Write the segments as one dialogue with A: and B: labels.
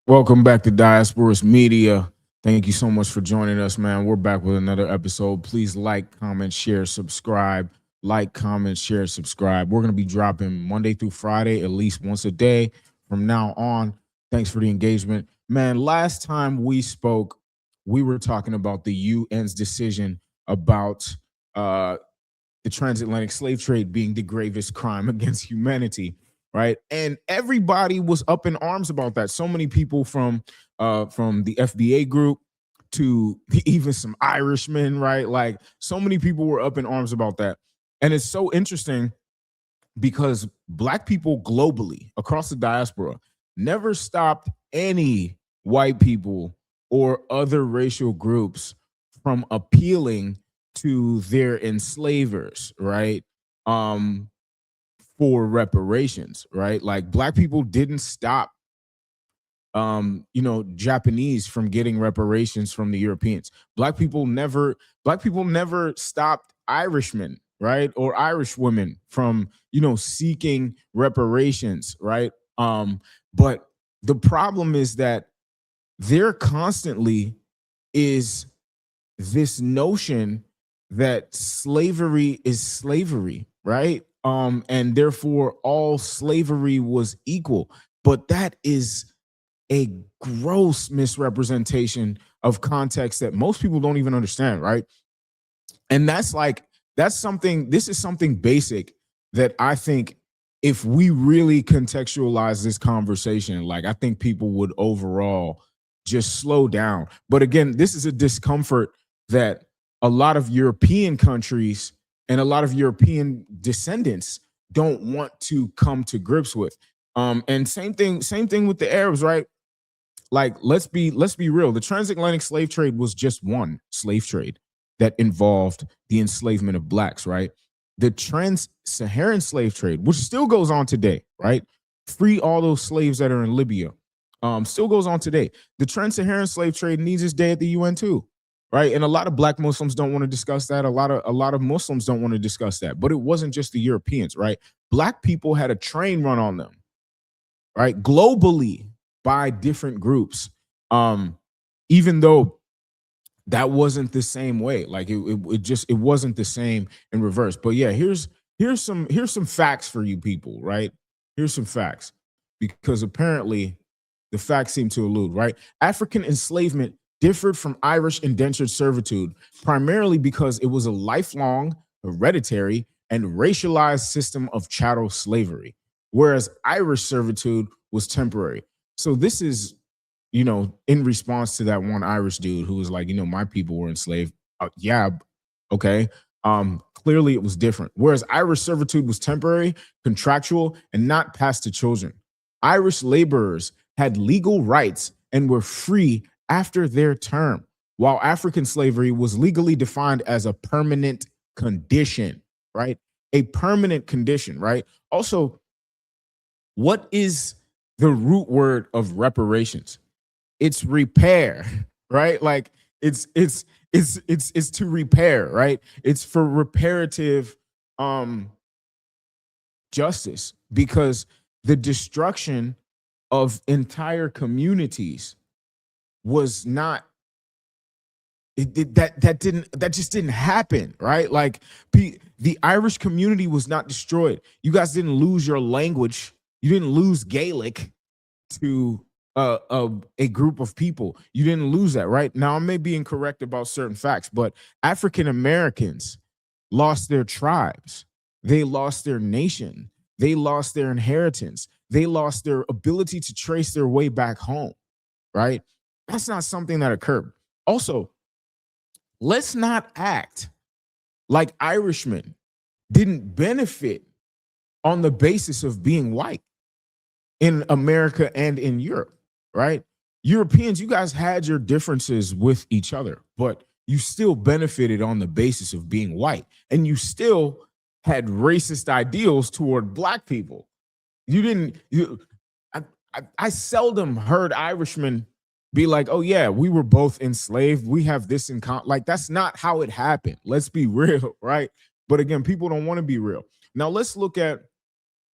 A: Welcome back to Diasporas Media. Thank you so much for joining us, man. We're back with another episode. Please like, comment, share, subscribe. Like, comment, share, subscribe. We're going to be dropping Monday through Friday, at least once a day from now on. Thanks for the engagement. Man, last time we spoke, we were talking about the UN's decision about the transatlantic slave trade being the gravest crime against humanity, right? And everybody was up in arms about that. So many people from the FBA group to even some Irishmen, right? Like so many people were up in arms about that. And it's so interesting because black people globally across the diaspora never stopped any white people or other racial groups from appealing to their enslavers, right? Um, for reparations, right? Like black people didn't stop Japanese from getting reparations from the Europeans. Black people never stopped Irishmen, right? Or Irish women from, seeking reparations, right? But the problem is that there constantly is this notion that slavery is slavery, right? And therefore all slavery was equal. But that is a gross misrepresentation of context that most people don't even understand, right? And this is something basic that I think if we really contextualize this conversation, like I think people would overall just slow down. But again, this is a discomfort that a lot of European countries and a lot of European descendants don't want to come to grips with. And same thing with the Arabs, right? Like let's be real. The transatlantic slave trade was just one slave trade that involved the enslavement of blacks, right? The trans-Saharan slave trade, which still goes on today, right? Free all those slaves that are in Libya, still goes on today. The trans-Saharan slave trade needs its day at the UN too, right? And a lot of black Muslims don't want to discuss that. A lot of Muslims don't want to discuss that. But it wasn't just the Europeans, right? Black people had a train run on them, right? Globally by different groups. Even though that wasn't the same way. Like it wasn't the same in reverse. But yeah, here's some facts for you people, right? Here's some facts because apparently the facts seem to elude, right? African enslavement differed from Irish indentured servitude primarily because it was a lifelong, hereditary, and racialized system of chattel slavery, whereas Irish servitude was temporary. So this is in response to that one Irish dude who was like, my people were enslaved. Yeah, okay. Clearly it was different. Whereas Irish servitude was temporary, contractual, and not passed to children. Irish laborers had legal rights and were free after their term, while African slavery was legally defined as a permanent condition, right? A permanent condition, right? Also, what is the root word of reparations? It's repair, right? Like it's to repair, right? It's for reparative um justice because the destruction of entire communities was not that just didn't happen, right? Like the Irish community was not destroyed. You guys didn't lose your language. You didn't lose Gaelic to a group of people. You didn't lose that, right? Now, I may be incorrect about certain facts, but African Americans lost their tribes. They lost their nation. They lost their inheritance. They lost their ability to trace their way back home, right? That's not something that occurred. Also, let's not act like Irishmen didn't benefit on the basis of being white in America and in Europe, right? Europeans, you guys had your differences with each other, but you still benefited on the basis of being white. And you still had racist ideals toward black people. You didn't, you, I seldom heard Irishmen be like, oh, yeah, we were both enslaved. We have this in common. Like, that's not how it happened. Let's be real, right? But again, people don't want to be real. Now let's look at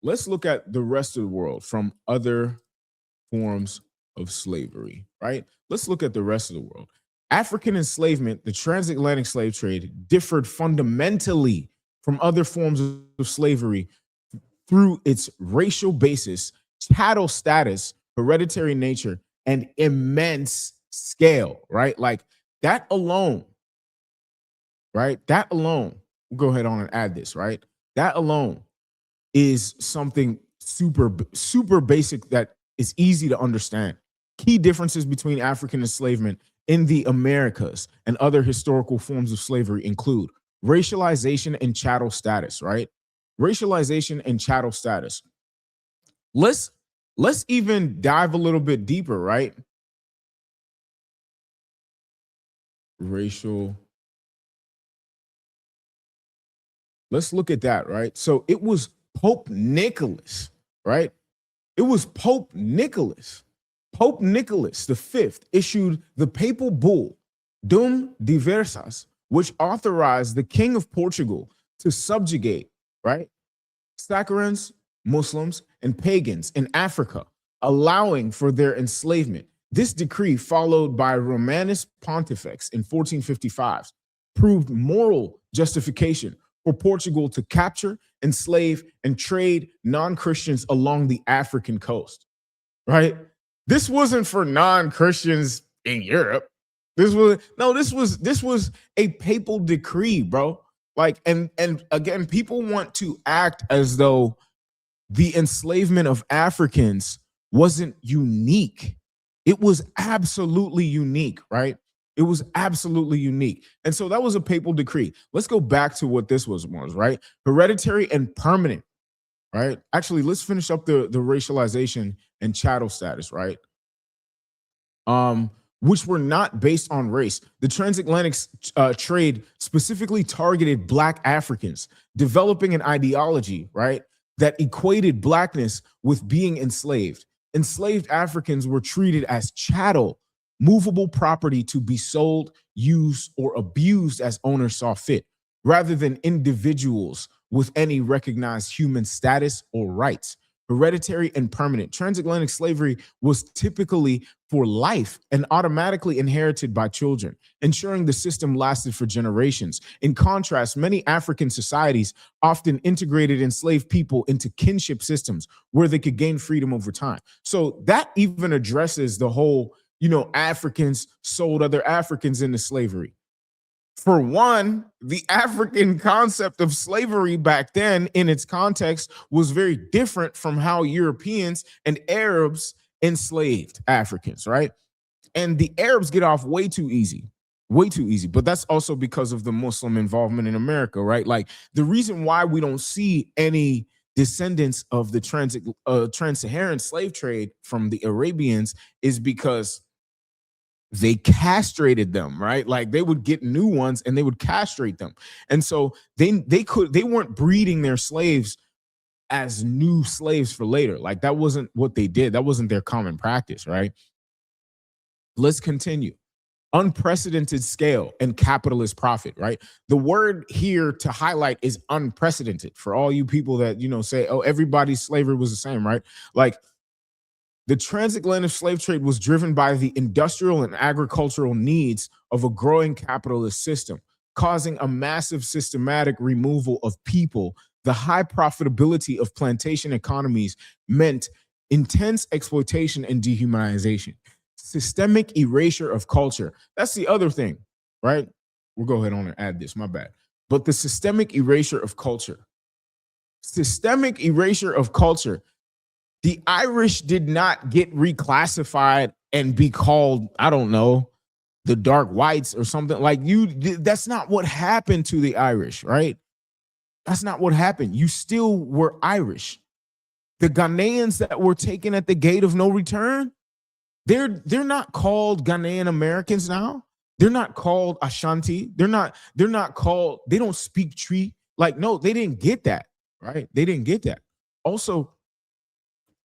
A: the rest of the world from other forms of slavery, right? Let's look at the rest of the world. African enslavement, the transatlantic slave trade, differed fundamentally from other forms of slavery through its racial basis, chattel status, hereditary nature, and immense scale, right? Like that alone, right? That alone, we'll go ahead on and add this, right? That alone is something super basic that is easy to understand. Key differences between African enslavement in the Americas and other historical forms of slavery include racialization and chattel status, right? Racialization and chattel status. Let's even dive a little bit deeper, right? Racial. Let's look at that, right? So it was Pope Nicholas, right? It was Pope Nicholas. Pope Nicholas V issued the papal bull Dum Diversas, which authorized the King of Portugal to subjugate, right, Saccharans, Muslims, and pagans in Africa, allowing for their enslavement. This decree, followed by Romanus Pontifex in 1455, proved moral justification for Portugal to capture, enslave, and trade non-Christians along the African coast, right? This wasn't for non-Christians in Europe. This was a papal decree, bro. Like, and again, people want to act as though the enslavement of Africans wasn't unique. It was absolutely unique, right? It was absolutely unique. And so that was a papal decree. Let's go back to what this was, right? Hereditary and permanent, right? Actually, let's finish up the racialization and chattel status, right? Which were not based on race. The transatlantic trade specifically targeted Black Africans, developing an ideology, right, that equated Blackness with being enslaved. Enslaved Africans were treated as chattel, movable property to be sold, used, or abused as owners saw fit, rather than individuals with any recognized human status or rights. Hereditary and permanent. Transatlantic slavery was typically for life and automatically inherited by children, ensuring the system lasted for generations. In contrast, many African societies often integrated enslaved people into kinship systems where they could gain freedom over time. So that even addresses the whole, Africans sold other Africans into slavery. For one, the African concept of slavery back then in its context was very different from how Europeans and Arabs enslaved Africans, right? And the Arabs get off way too easy, way too easy. But that's also because of the Muslim involvement in America, right? Like the reason why we don't see any descendants of the trans-Saharan slave trade from the Arabians is because they castrated them, right? Like they would get new ones and they would castrate them. And so they weren't breeding their slaves as new slaves for later. Like that wasn't what they did. That wasn't their common practice, right? Let's continue. Unprecedented scale and capitalist profit, right? The word here to highlight is unprecedented for all you people that, say, oh, everybody's slavery was the same, right? Like the transatlantic slave trade was driven by the industrial and agricultural needs of a growing capitalist system, causing a massive systematic removal of people. The high profitability of plantation economies meant intense exploitation and dehumanization, systemic erasure of culture. That's the other thing, right? We'll go ahead on and add this, my bad. But the systemic erasure of culture, systemic erasure of culture. The Irish did not get reclassified and be called, I don't know, the dark whites or something like that's not what happened to the Irish, right? That's not what happened. You still were Irish. The Ghanaians that were taken at the gate of no return, they're not called Ghanaian Americans now. They're not called Ashanti. They're not called, they don't speak Tree. Like, no, they didn't get that, right? They didn't get that. Also,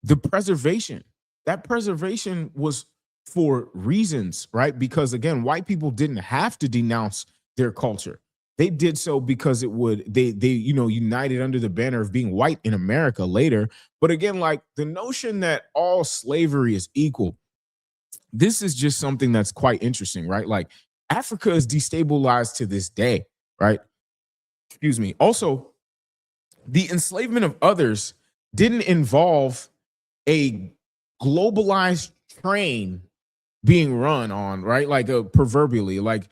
A: the preservation, that preservation was for reasons, right? Because again, white people didn't have to denounce their culture. They did so because they united under the banner of being white in America later. But again, like the notion that all slavery is equal, this is just something that's quite interesting, right? Like Africa is destabilized to this day, right? Excuse me. Also, the enslavement of others didn't involve a globalized train being run on, right? Like proverbially, like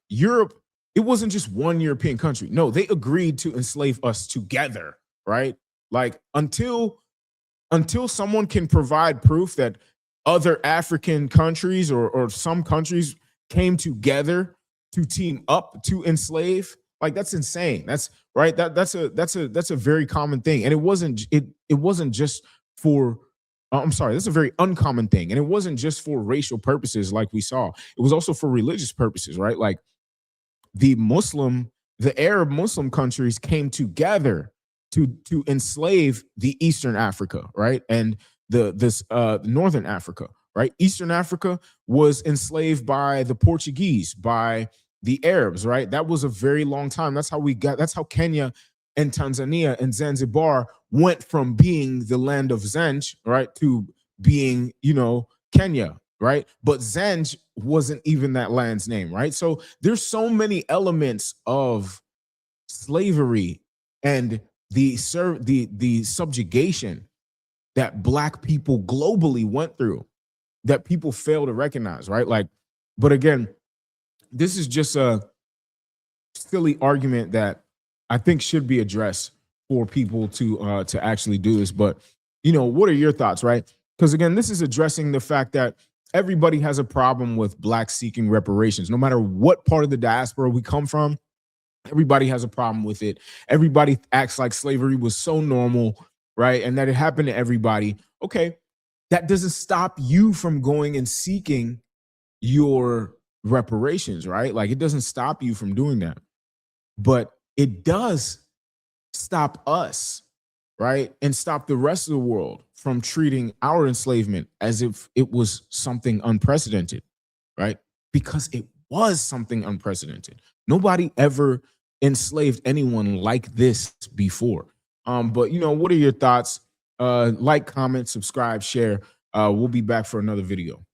A: Europe, it wasn't just one European country. No, they agreed to enslave us together, right? Like until someone can provide proof that other African countries or some countries came together to team up to enslave, like that's insane. That's right. That's a very common thing, and it wasn't just for. I'm sorry, that's a very uncommon thing, and it wasn't just for racial purposes like we saw. It was also for religious purposes, right? Like the Muslim, the Arab Muslim countries came together to enslave the Eastern Africa, right? And the Northern Africa, right? Eastern Africa was enslaved by the Portuguese, by the Arabs, right? That was a very long time. That's how Kenya and Tanzania and Zanzibar went from being the land of Zenj, right, to being, Kenya, right? But Zenj wasn't even that land's name, right? So there's so many elements of slavery and the subjugation that black people globally went through that people fail to recognize, right? Like, but again, this is just a silly argument that I think should be addressed for people to actually do this. But what are your thoughts, right? Because again, this is addressing the fact that everybody has a problem with black seeking reparations, no matter what part of the diaspora we come from. Everybody has a problem with it. Everybody acts like slavery was so normal, right? And that it happened to everybody. Okay, that doesn't stop you from going and seeking your reparations, right? Like it doesn't stop you from doing that. But it does stop us, right? And stop the rest of the world from treating our enslavement as if it was something unprecedented, right? Because it was something unprecedented. Nobody ever enslaved anyone like this before. But what are your thoughts? Like, comment, subscribe, share. We'll be back for another video.